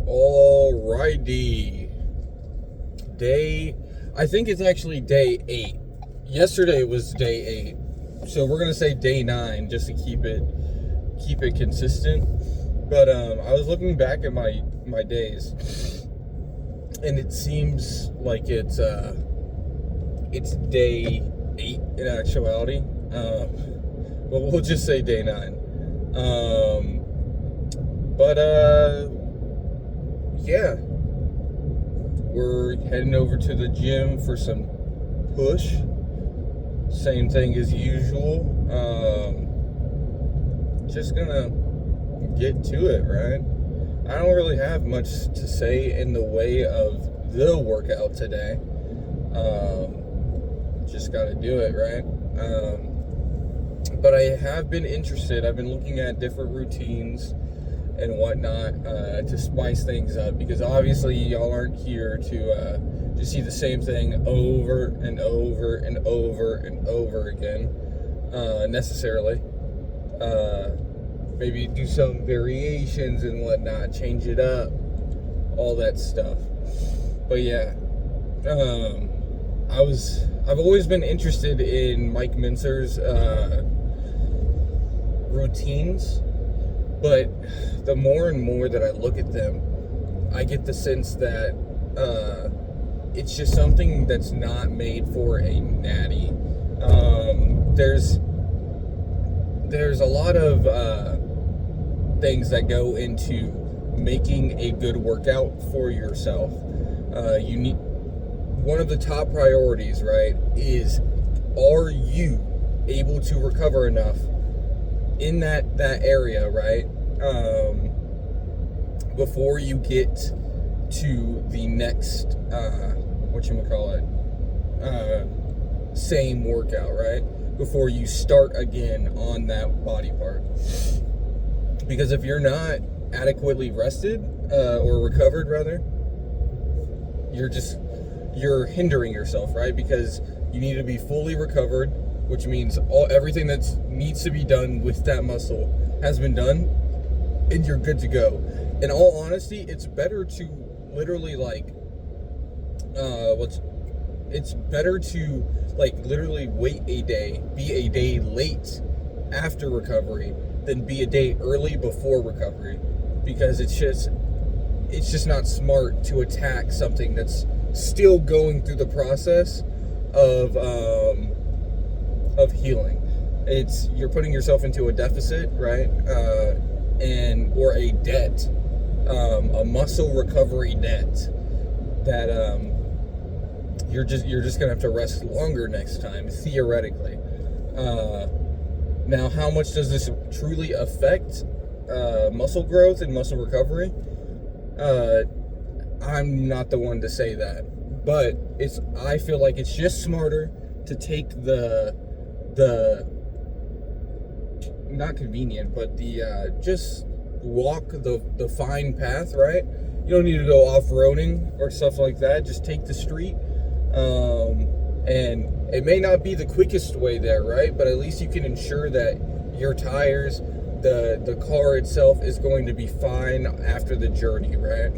Alrighty. I think it's actually day 8. Yesterday was day 8. So we're gonna say day 9 just to keep it consistent. But I was looking back at my days, and it seems like it's day 8 in actuality. But we'll just say day 9. Yeah, we're heading over to the gym for some push. Same thing as usual. Just gonna get to it, right? I don't really have much to say in the way of the workout today. Just gotta do it, right? But I have been interested. I've been looking at different routines and whatnot to spice things up, because obviously y'all aren't here to just see the same thing over and over and over and over again necessarily. Maybe do some variations and whatnot, change it up, all that stuff. But yeah, I've always been interested in Mike Mincer's routines, but the more and more that I look at them, I get the sense that it's just something that's not made for a natty. There's a lot of things that go into making a good workout for yourself. You need, one of the top priorities, right, is, are you able to recover enough in that area, right, before you get to the next same workout, right, before you start again on that body part. Because if you're not adequately rested or recovered rather, you're hindering yourself, right? Because you need to be fully recovered, which means everything that needs to be done with that muscle has been done, and you're good to go. In all honesty, it's better to literally literally wait a day, be a day late after recovery than be a day early before recovery, because it's just not smart to attack something that's still going through the process of healing. You're putting yourself into a deficit, right? Or a debt, a muscle recovery debt that you're just gonna have to rest longer next time, theoretically. Now, how much does this truly affect muscle growth and muscle recovery? I'm not the one to say that, but I feel like it's just smarter to take the not convenient, but just walk the fine path, right? You don't need to go off-roading or stuff like that. Just take the street. And it may not be the quickest way there, right? But at least you can ensure that your tires, the car itself is going to be fine after the journey, right?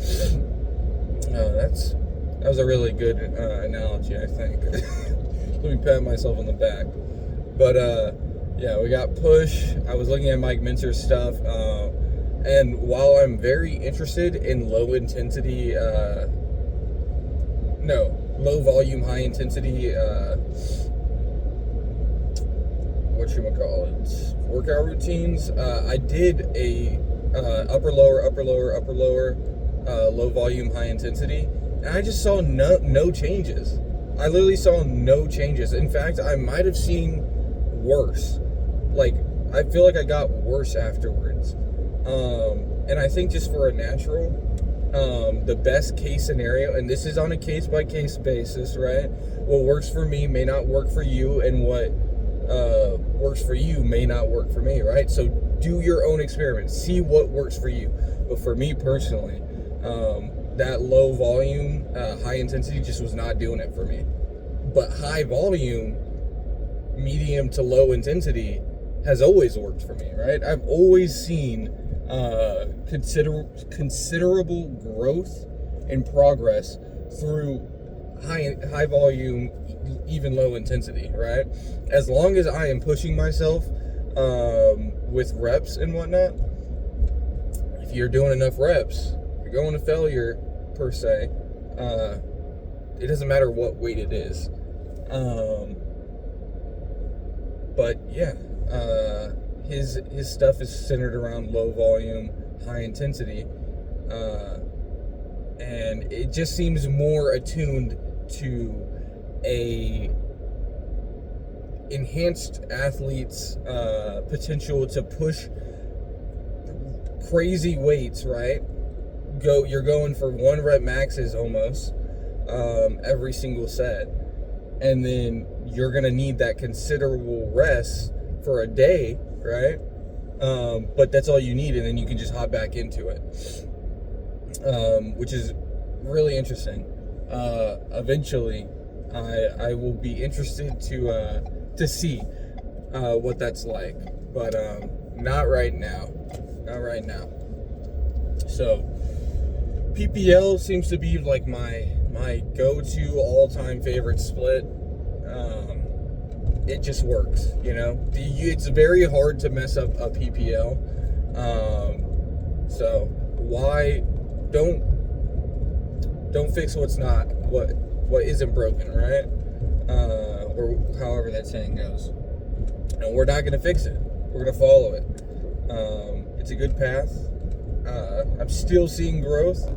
That was a really good analogy, I think. Let me pat myself on the back. But yeah, we got push. I was looking at Mike Mincer's stuff, and while I'm very interested in low volume, high intensity, workout routines, I did a upper lower, low volume, high intensity, and I just saw no changes. I literally saw no changes. In fact, I might have seen worse. I feel like I got worse afterwards. And I think just for a natural, the best case scenario, and this is on a case-by-case basis, right? What works for me may not work for you, and what works for you may not work for me, right? So do your own experiment. See what works for you. But for me personally, that low volume, high intensity just was not doing it for me. But high volume, medium to low intensity has always worked for me, right? I've always seen considerable growth and progress through high volume, even low intensity, right? As long as I am pushing myself with reps and whatnot, if you're doing enough reps, you're going to failure per se. It doesn't matter what weight it is. But yeah, his stuff is centered around low volume, high intensity, and it just seems more attuned to a enhanced athlete's potential to push crazy weights, right? You're going for 1 rep maxes almost every single set, and then you're gonna need that considerable rest for a day, right? But that's all you need, and then you can just hop back into it, which is really interesting. Eventually, I will be interested to see what that's like, but not right now. Not right now. So PPL seems to be like my go-to all-time favorite split. It just works, you know. It's very hard to mess up a PPL. So why don't fix what's not what isn't broken, right? Or however that saying goes. And we're not gonna fix it. We're gonna follow it. It's a good path. I'm still seeing growth.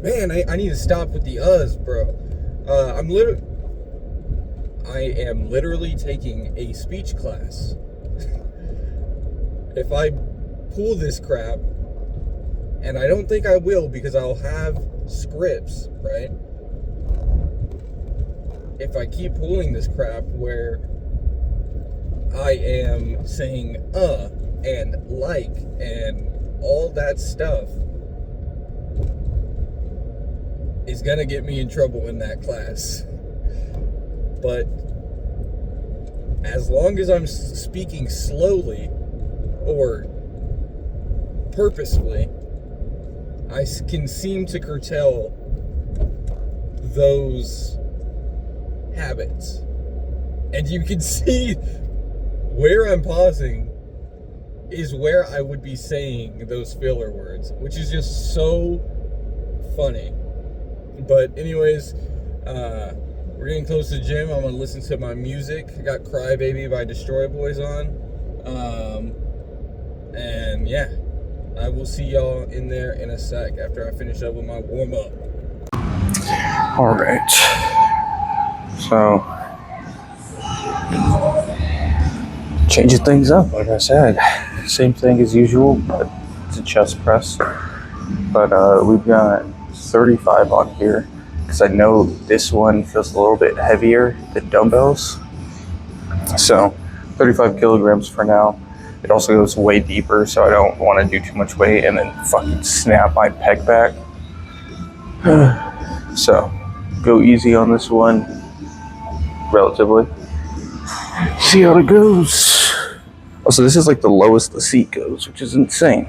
Man, I need to stop with the bro. I am literally taking a speech class. If I pull this crap, and I don't think I will because I'll have scripts, right? If I keep pulling this crap where I am saying and like and all that stuff, is gonna get me in trouble in that class. But as long as I'm speaking slowly or purposefully, I can seem to curtail those habits. And you can see where I'm pausing is where I would be saying those filler words, which is just so funny. But anyways, we're getting close to the gym. I'm gonna listen to my music. I got Cry Baby by Destroy Boys on. And yeah, I will see y'all in there in a sec after I finish up with my warm-up. All right. So, changing things up, like I said. Same thing as usual, but it's a chest press. But we've got 35 on here because I know this one feels a little bit heavier than dumbbells. So 35 kilograms for now. It also goes way deeper, so I don't want to do too much weight and then fucking snap my pec back. So go easy on this one, relatively. See how it goes. Also, this is like the lowest the seat goes, which is insane.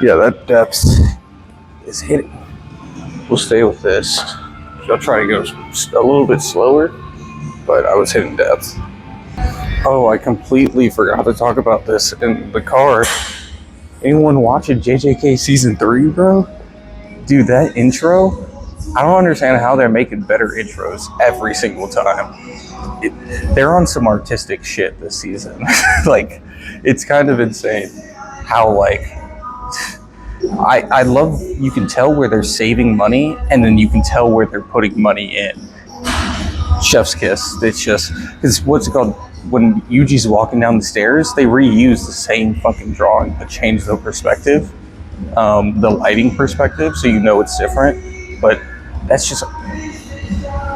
Yeah, that depth is hitting. We'll stay with this. I'll try to go a little bit slower, but I was hitting depth. Oh, I completely forgot to talk about this in the car. Anyone watching JJK Season 3, bro? Dude, that intro, I don't understand how they're making better intros every single time. They're on some artistic shit this season. Like, it's kind of insane how, like, I love, you can tell where they're saving money and then you can tell where they're putting money in. Chef's kiss. It's just, it's what's it called? When Yuji's walking down the stairs, they reuse the same fucking drawing but change the perspective, the lighting perspective, so you know it's different. but that's just,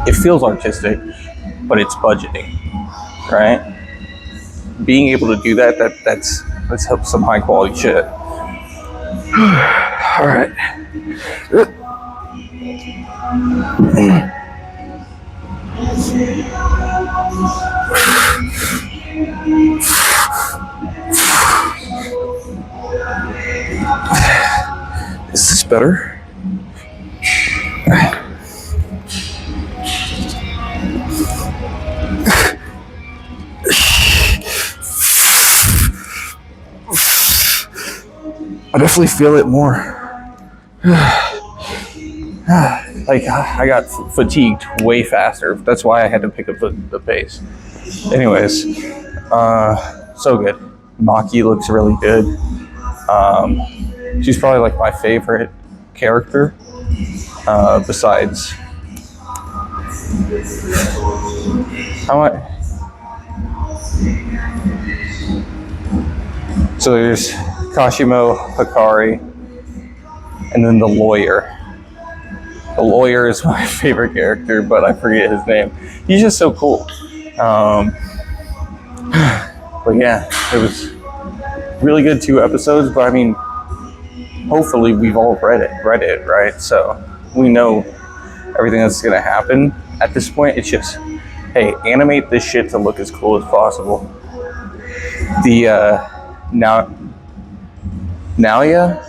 it feels artistic, but it's budgeting, right? Being able to do that's some high quality shit. All right. Is this better? I definitely feel it more. Like, I got fatigued way faster. That's why I had to pick up the pace. Anyways, so good. Maki looks really good. She's probably like my favorite character, besides. So there's Kashimo, Hikari, and then the lawyer. The lawyer is my favorite character, but I forget his name. He's just so cool. But yeah, it was really good 2 episodes, but I mean, hopefully we've all read it, right? So we know everything that's gonna happen. At this point, it's just, hey, animate this shit to look as cool as possible. The Naoya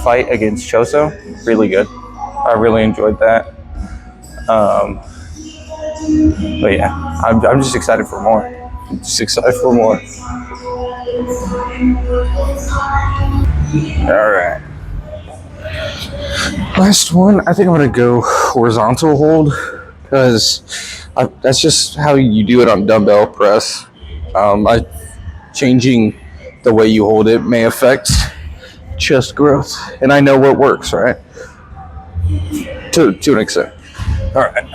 fight against Choso, really good. I really enjoyed that. But yeah, I'm just excited for more. All right. Last one, I think I'm gonna go horizontal hold, because that's just how you do it on dumbbell press. Changing the way you hold it may affect chest growth, and I know what works, right? To an extent. All right.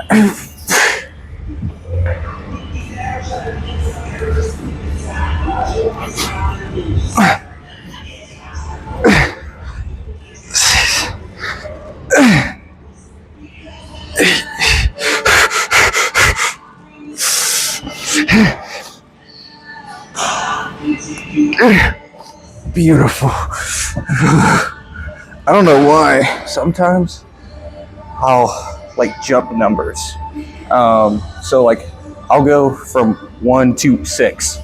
Beautiful. I don't know why. Sometimes I'll like jump numbers. So like I'll go from 1 to 6.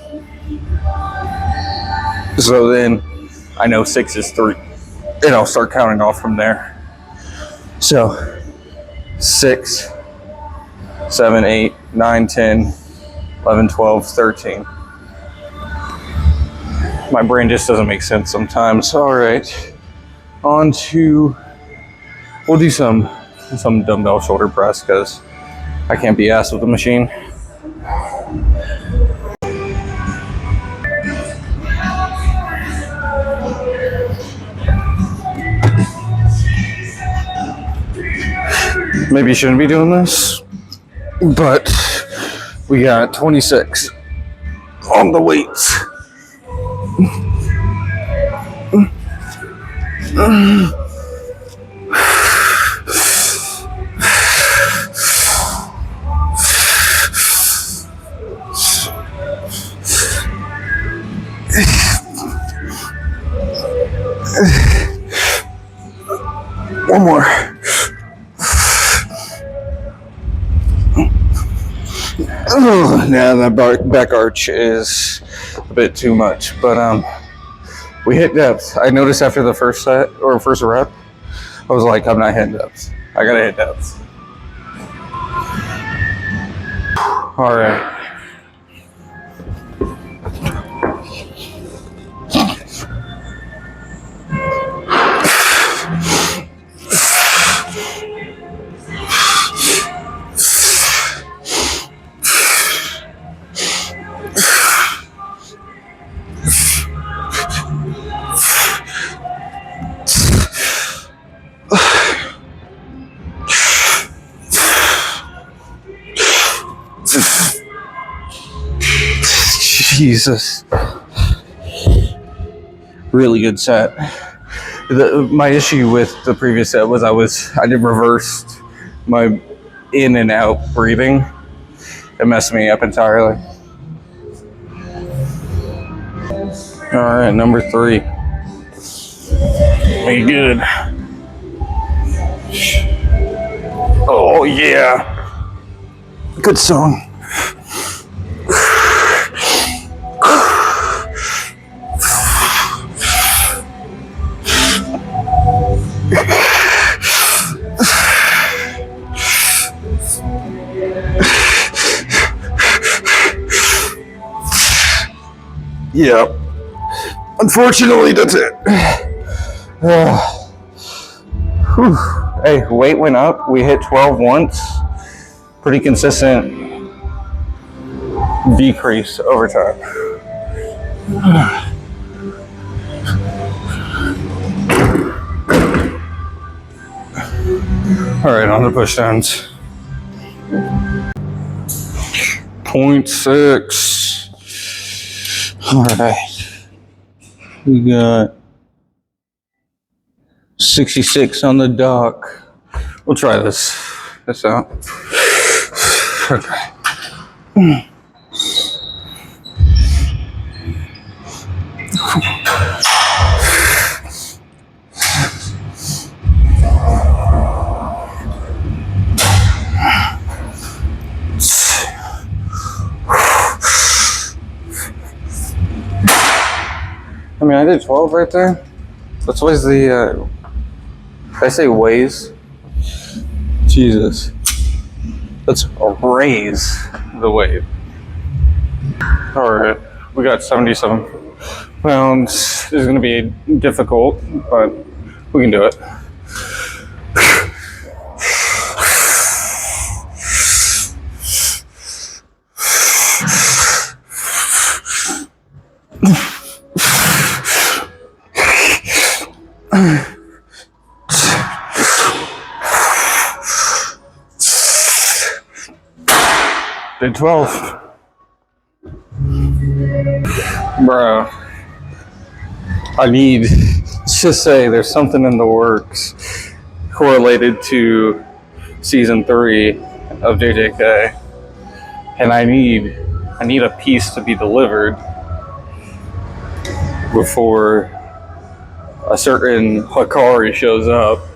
So then I know 6 is 3. And I'll start counting off from there. So 6, 7, 8, 9, 10, 11, 12, 13. My brain just doesn't make sense sometimes. All right, we'll do some dumbbell shoulder press, because I can't be asked with the machine. Maybe you shouldn't be doing this, but we got 26 on the weights. One more. Oh, yeah, that back arch is a bit too much, but we hit depth. I noticed after the first set or first rep, I was like, I'm not hitting depth. I gotta hit depth. All right. Jesus. Really good set. My issue with the previous set was I did reversed my in and out breathing. It messed me up entirely. All right, number 3. Be good. Oh yeah, good song. Yeah. Unfortunately, that's it. Hey, weight went up. We hit 12 once. Pretty consistent decrease over time. All right, on the push downs. 0.6. All right. We got 66 on the dock. We'll try this out. Okay. I mean, I did 12 right there. That's always the, did I say ways? Jesus. Let's raise the weight. All right, we got 77 pounds. This is gonna be difficult, but we can do it. Did 12. Bro, let's just say there's something in the works correlated to season 3 of JJK, and I need a piece to be delivered before a certain Hikari shows up.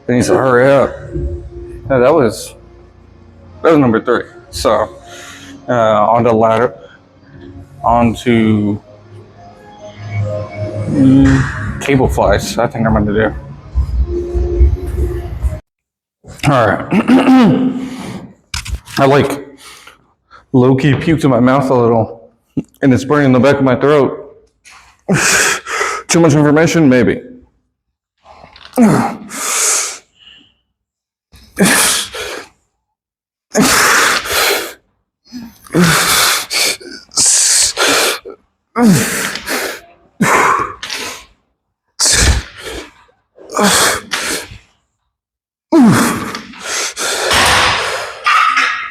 They need to hurry up. No, that was number 3. So on the ladder, onto cable flies. I think I'm gonna do. All right. I like low-key puked in my mouth a little, and it's burning the back of my throat. Too much information, maybe.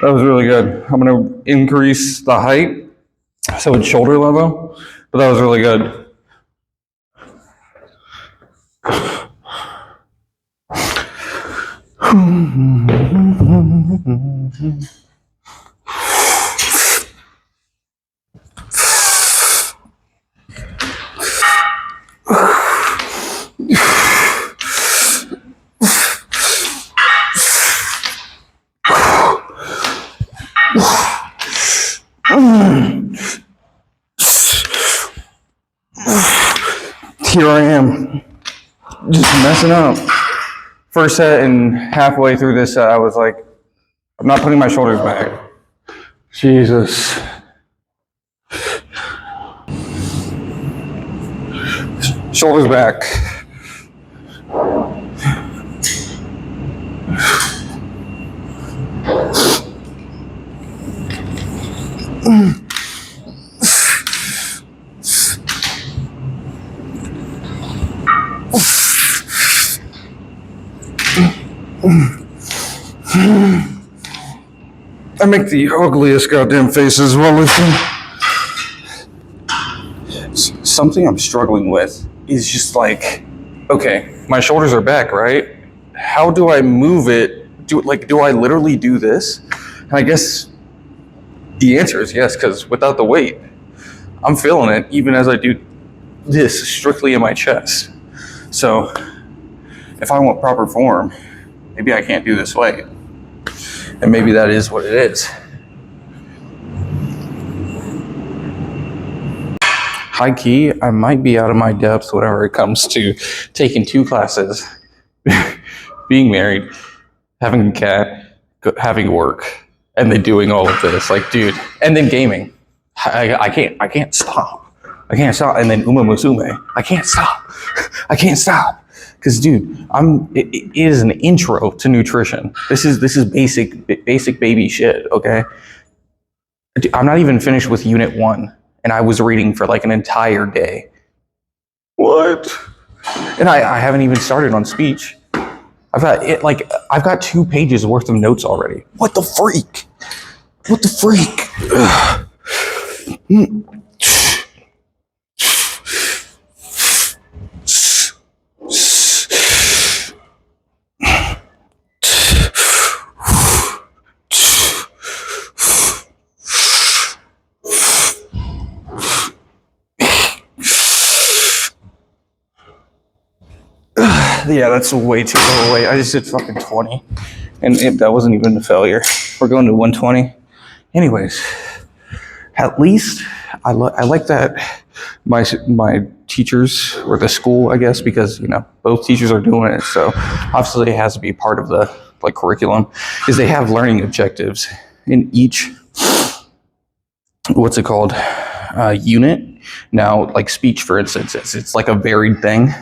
That was really good. I'm going to increase the height so it's shoulder level, but that was really good. Here I am, just messing up. First set and halfway through this set, I was like, I'm not putting my shoulders back. Jesus. Shoulders back. I make the ugliest goddamn faces while lifting. Something I'm struggling with is just like, okay, my shoulders are back, right? How do I move it? Do I literally do this? And I guess the answer is yes, because without the weight, I'm feeling it even as I do this strictly in my chest. So if I want proper form, maybe I can't do this weight. And maybe that is what it is. High key, I might be out of my depth whenever it comes to taking 2 classes, being married, having a cat, having work, and then doing all of this. Like, dude, and then gaming. I can't stop. I can't stop. And then Uma Musume. I can't stop. I can't stop. Because, dude, it is an intro to nutrition. This is basic baby shit, okay? I'm not even finished with Unit 1. And I was reading for like an entire day. What? And I haven't even started on speech. I've got 2 pages worth of notes already. What the freak? What the freak? Yeah, that's way too low weight. I just did fucking 20. And that wasn't even a failure. We're going to 120. Anyways, at least I like that my teachers, or the school, I guess, because, you know, both teachers are doing it. So obviously it has to be part of the like curriculum, is they have learning objectives in each, what's it called, unit. Now, like speech, for instance, it's like a varied thing.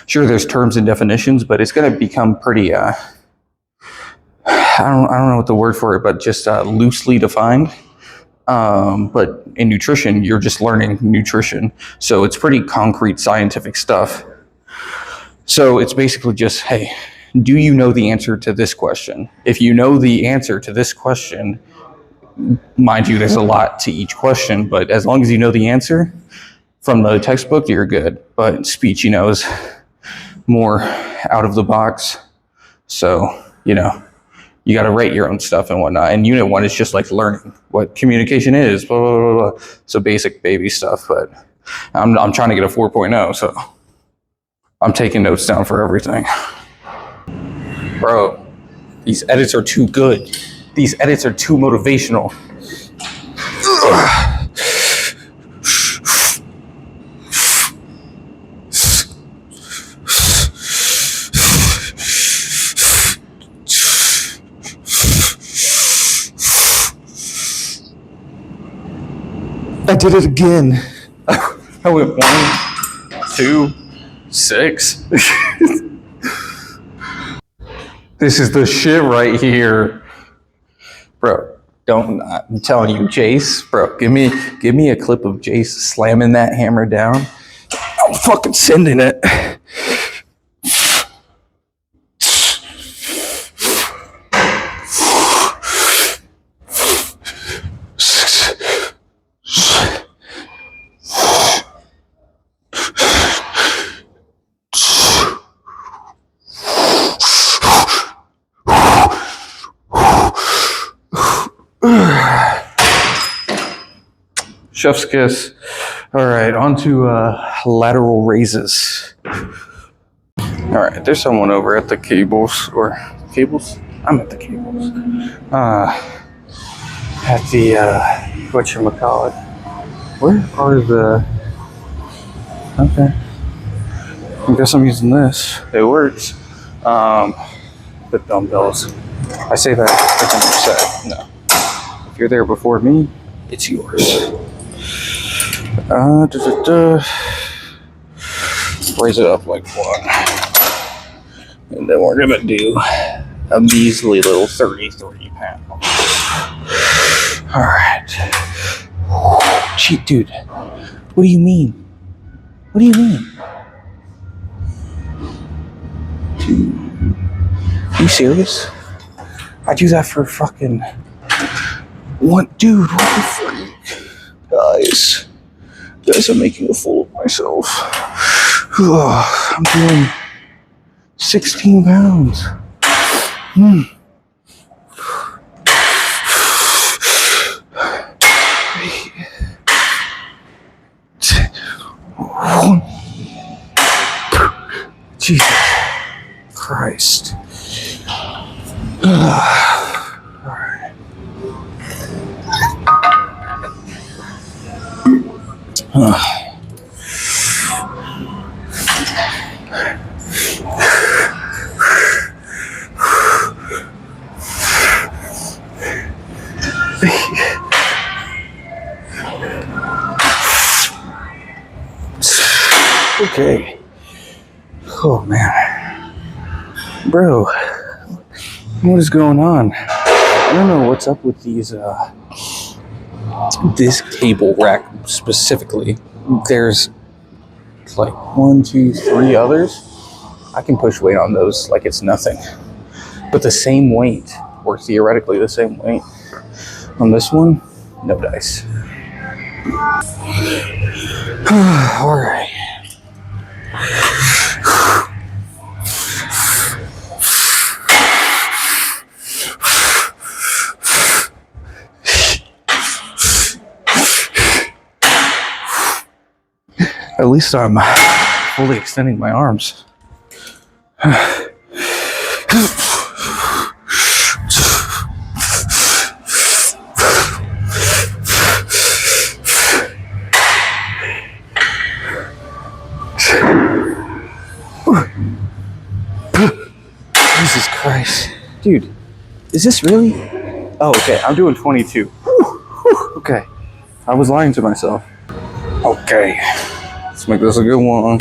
Sure, there's terms and definitions, but it's going to become pretty, I don't know what the word for it, but just loosely defined. But in nutrition, you're just learning nutrition. So it's pretty concrete scientific stuff. So it's basically just, hey, do you know the answer to this question? If you know the answer to this question, mind you, there's a lot to each question, but as long as you know the answer from the textbook, you're good. But speech, you know, is more out of the box. So, you know, you got to rate your own stuff and whatnot. And Unit 1 is just like learning what communication is, blah, blah, blah, blah. So basic baby stuff, but I'm trying to get a 4.0, so I'm taking notes down for everything. Bro, these edits are too good. These edits are too motivational. Ugh. I did it again. I went 1, 2, 6. This is the shit right here. Bro, I'm telling you, Jace, bro, give me a clip of Jace slamming that hammer down. I'm fucking sending it. Chef's kiss. All right, on to lateral raises. All right, there's someone over at the cables, or cables? I'm at the cables. At the, whatchamacallit. Where are the, okay. I guess I'm using this. It works. The dumbbells. I say that as an upset. No. If you're there before me, it's yours. Raise it up like 1. And then we're gonna do a measly little 33 pounds. Alright. Cheat, dude. What do you mean? What do you mean? you serious? I do that for fucking what, dude? What the freak, guys? Guys, I'm making a fool of myself. I'm doing 16 pounds. Jesus Christ. Alright. Okay. Oh man. Bro, what is going on? I don't know what's up with these this cable rack specifically. There's like 1, 2, 3 others. I can push weight on those like it's nothing. But the same weight, or theoretically the same weight, on this one, no dice. Alright. At least I'm fully extending my arms. Jesus Christ. Dude, is this really? Oh, okay, I'm doing 22. Okay, I was lying to myself. Okay, let's make this a good one.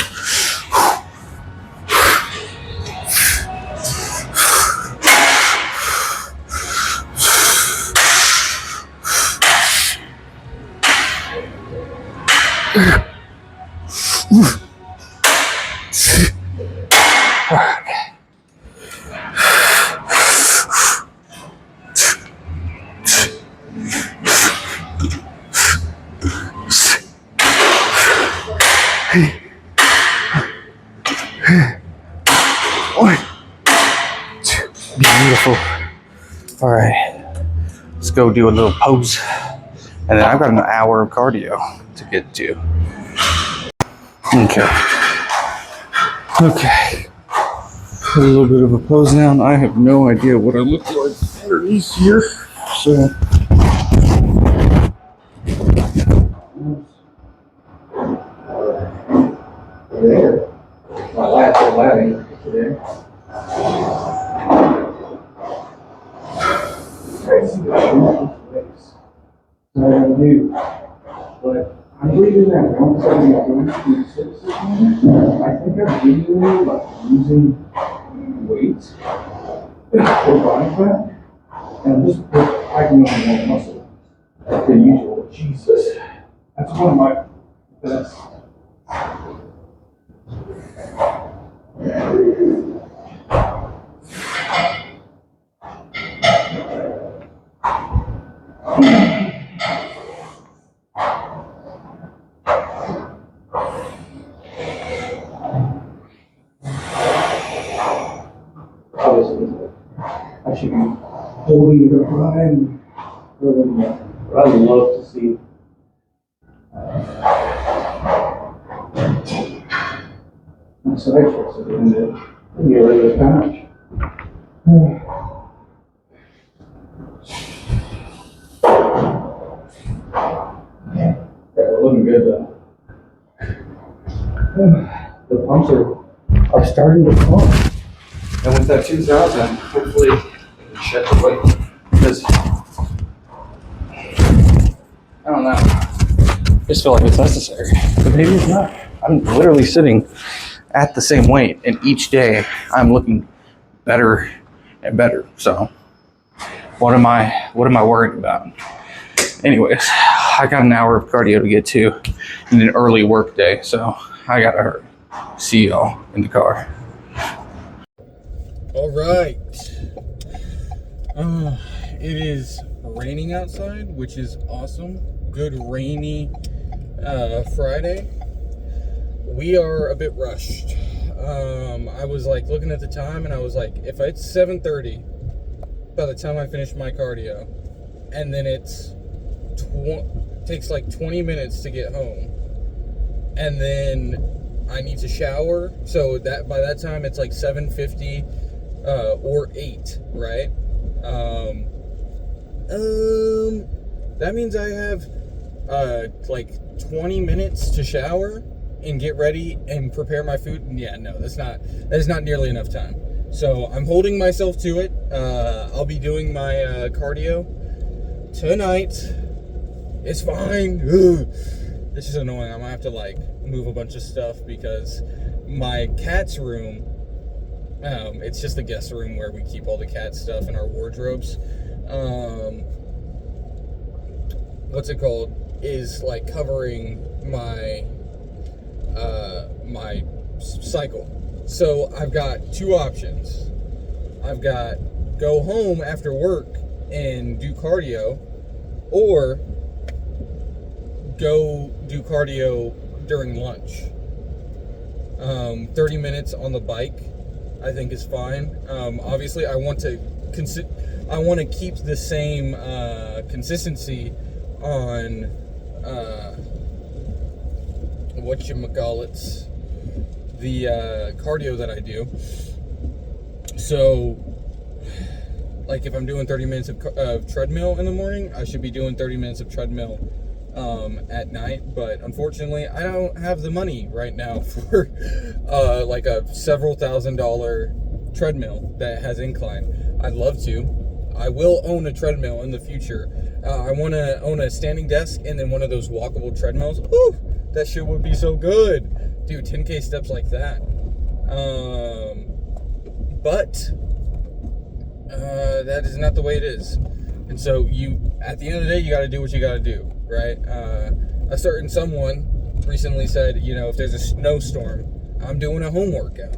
Beautiful. All right, let's go do a little pose, and then I've got an hour of cardio to get to. Okay. A little bit of a pose down. I have no idea what I look like underneath here, so. There. My lateral latting today. Crazy to place. I do, but I'm reading that 173, 126. I think I'm reading like using weights for body fat, and I'm just packing on more muscle like the usual. Jesus, that's one of my best. I should be holding it up high and really, but I'd love to see. My side tricks at the end of it. Get rid of this patch. Yeah, we're looking good though. The pumps are starting to pump. And with that 2000, hopefully it can shed the weight. Because I don't know. I just feel like it's necessary. But maybe it's not. I'm literally sitting at the same weight, and each day I'm looking better and better. So what am I worried about? Anyways, I got an hour of cardio to get to in an early work day, so I gotta hurry. See y'all in the car. All right. It is raining outside, which is awesome. Good rainy Friday. We are a bit rushed. I was like looking at the time, and I was like, if it's 7:30 by the time I finish my cardio, and then takes like 20 minutes to get home, and then I need to shower, so that by that time it's like 7:50 or 8, right? That means I have like 20 minutes to shower and get ready and prepare my food. Yeah, no, that is not nearly enough time. So I'm holding myself to it. I'll be doing my cardio tonight. It's fine. Ugh. This is annoying. I'm gonna have to like move a bunch of stuff because my cat's room, it's just the guest room where we keep all the cat stuff in our wardrobes. What's it called? Is like covering my my cycle. So I've got two options. I've got go home after work and do cardio, or go do cardio during lunch. 30 minutes on the bike, I think is fine. Obviously, I want to keep the same consistency on whatchamacallits, the cardio that I do. So, like if I'm doing 30 minutes of treadmill in the morning, I should be doing 30 minutes of treadmill at night. But unfortunately, I don't have the money right now for like a several $1,000 treadmill that has incline. I'd love to. I will own a treadmill in the future. I want to own a standing desk and then one of those walkable treadmills. Woo! That shit would be so good. Dude, 10K steps like that. But that is not the way it is. And so at the end of the day, you got to do what you got to do, right? A certain someone recently said, if there's a snowstorm, I'm doing a home workout.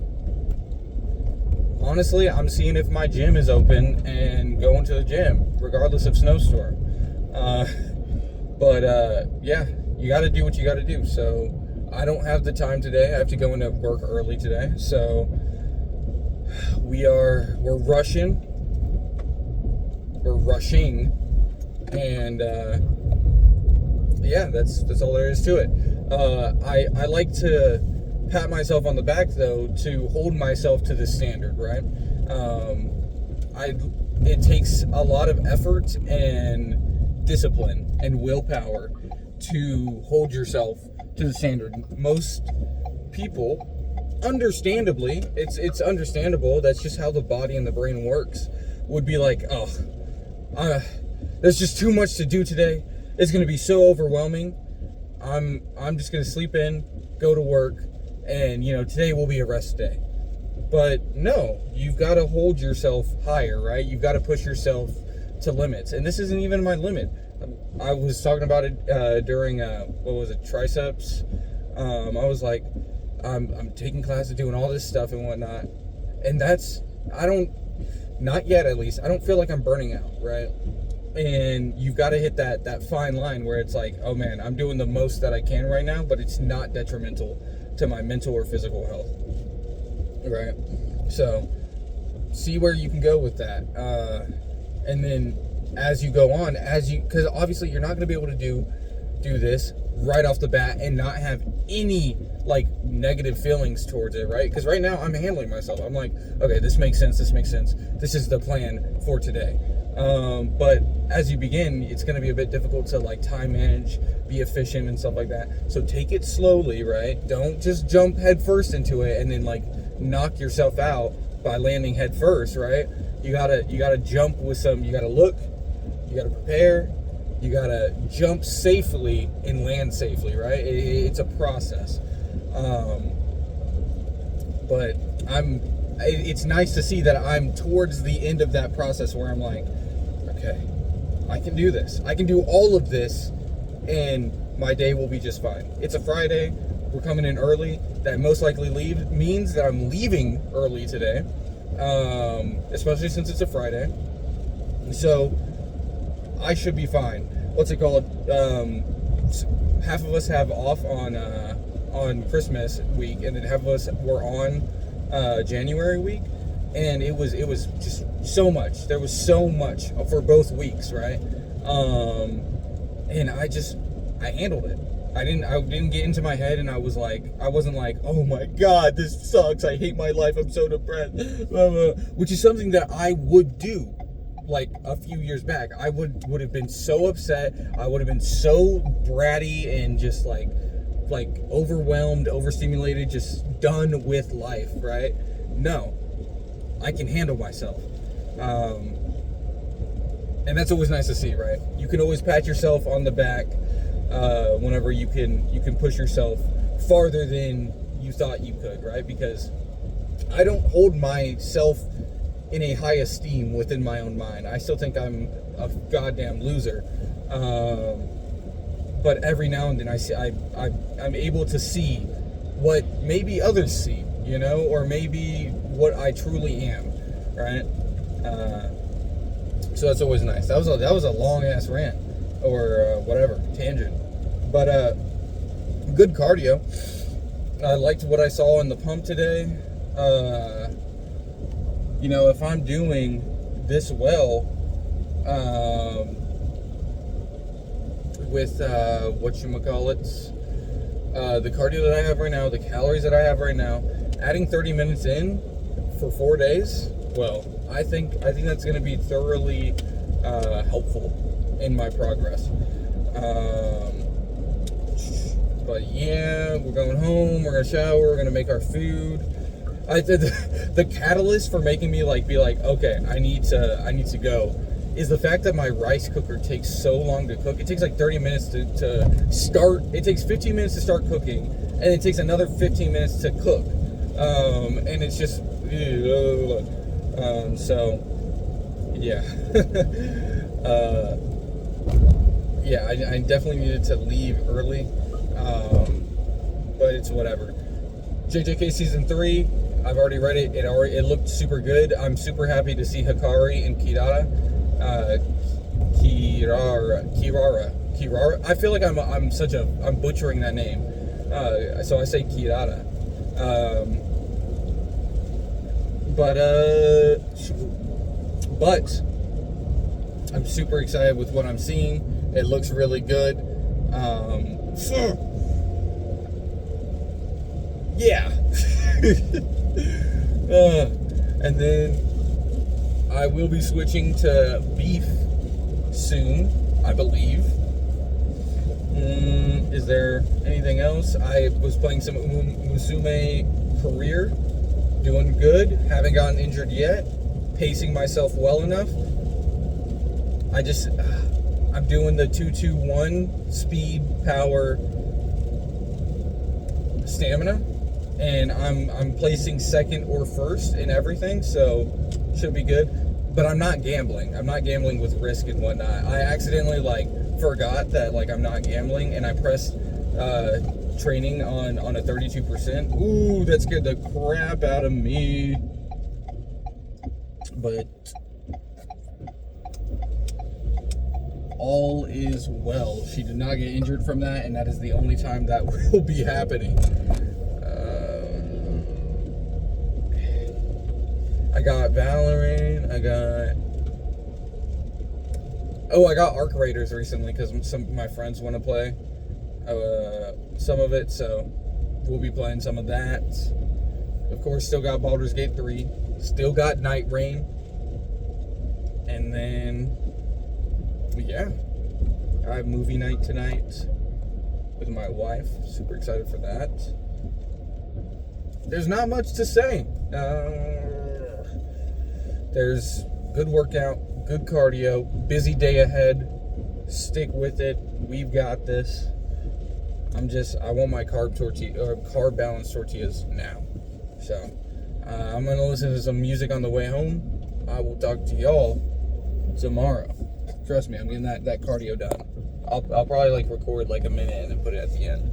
Honestly, I'm seeing if my gym is open and going to the gym, regardless of snowstorm. Yeah, you got to do what you got to do. So I don't have the time today. I have to go into work early today. So we're rushing. And yeah, that's all there is to it. I like to pat myself on the back though to hold myself to this standard, right? It takes a lot of effort and discipline and willpower to hold yourself to the standard. Most people, understandably, it's understandable, that's just how the body and the brain works, would be like, there's just too much to do today. It's going to be so overwhelming. I'm just going to sleep in, go to work, and today will be a rest day. But no, you've got to hold yourself higher, right? You've got to push yourself to limits. And this isn't even my limit. I was talking about it during triceps. I was like, I'm taking classes, doing all this stuff and whatnot. And not yet at least, I don't feel like I'm burning out, right? And you've got to hit that fine line where it's like, oh man, I'm doing the most that I can right now, but it's not detrimental to my mental or physical health, right? So see where you can go with that. And then as you go on, because obviously you're not going to be able to do this right off the bat and not have any like negative feelings towards it, right? Because right now I'm handling myself. I'm like, okay, this makes sense. This is the plan for today. But as you begin, it's going to be a bit difficult to like time manage, be efficient and stuff like that. So take it slowly, right? Don't just jump head first into it and then like knock yourself out by landing head first, right? You gotta jump with you gotta look, you gotta prepare, you gotta jump safely and land safely, right? It's a process. But it's nice to see that I'm towards the end of that process where I'm like, okay, I can do this. I can do all of this and my day will be just fine. It's a Friday. We're coming in early. That most likely means that I'm leaving early today. especially since it's a Friday. So I should be fine. What's it called? Half of us have off on Christmas week, and then half of us were on January week, and it was just so much. There was so much for both weeks, right? And I handled it. I didn't get into my head, and I wasn't like, oh my God, this sucks. I hate my life. I'm so depressed. Which is something that I would do like a few years back. I would have been so upset. I would have been so bratty and just like overwhelmed, overstimulated, just done with life, right? No, I can handle myself. And that's always nice to see, right? You can always pat yourself on the back whenever you can push yourself farther than you thought you could, right? Because I don't hold myself in a high esteem within my own mind. I still think I'm a goddamn loser. But every now and then I'm able to see what maybe others see, you know, or maybe what I truly am, right? So that's always nice. That was a long ass rant or whatever tangent, but good cardio. I liked what I saw in the pump today. You know, if I'm doing this well, with whatchamacallits, the cardio that I have right now, the calories that I have right now, adding 30 minutes in for 4 days, well, I think that's going to be thoroughly helpful in my progress. But yeah, we're going home, we're going to shower, we're going to make our food. The catalyst for making me be like, okay, I need to go, is the fact that my rice cooker takes so long to cook. It takes like 30 minutes to start. It takes 15 minutes to start cooking, and it takes another 15 minutes to cook. And it's just, so, yeah. Yeah, I definitely needed to leave early, but it's whatever. JJK Season 3, I've already read it. It looked super good. I'm super happy to see Hikari and Kirara. I feel like I'm butchering that name. So I say Kirara. But I'm super excited with what I'm seeing. It looks really good. Yeah. And then I will be switching to beef soon, I believe. Is there anything else? I was playing some Musume Career, doing good, haven't gotten injured yet, pacing myself well enough. I'm doing the 2-2-1 speed, power, stamina, and I'm placing second or first in everything, so should be good. But I'm not gambling. I'm not gambling with risk and whatnot. I accidentally forgot that I'm not gambling, and I pressed training on a 32%. Ooh, that scared the crap out of me. But all is well. She did not get injured from that, and that is the only time that will be happening. I got Valorant. I got Arc Raiders recently because some of my friends want to play some of it, so we'll be playing some of that. Of course, still got Baldur's Gate 3. Still got Night Rain. And then, yeah, I have movie night tonight with my wife. Super excited for that. There's not much to say. There's good workout, good cardio, busy day ahead. Stick with it. We've got this. I want my carb balanced tortillas now. So, I'm going to listen to some music on the way home. I will talk to y'all tomorrow. Trust me, I'm getting that cardio done. I'll probably record a minute and then put it at the end.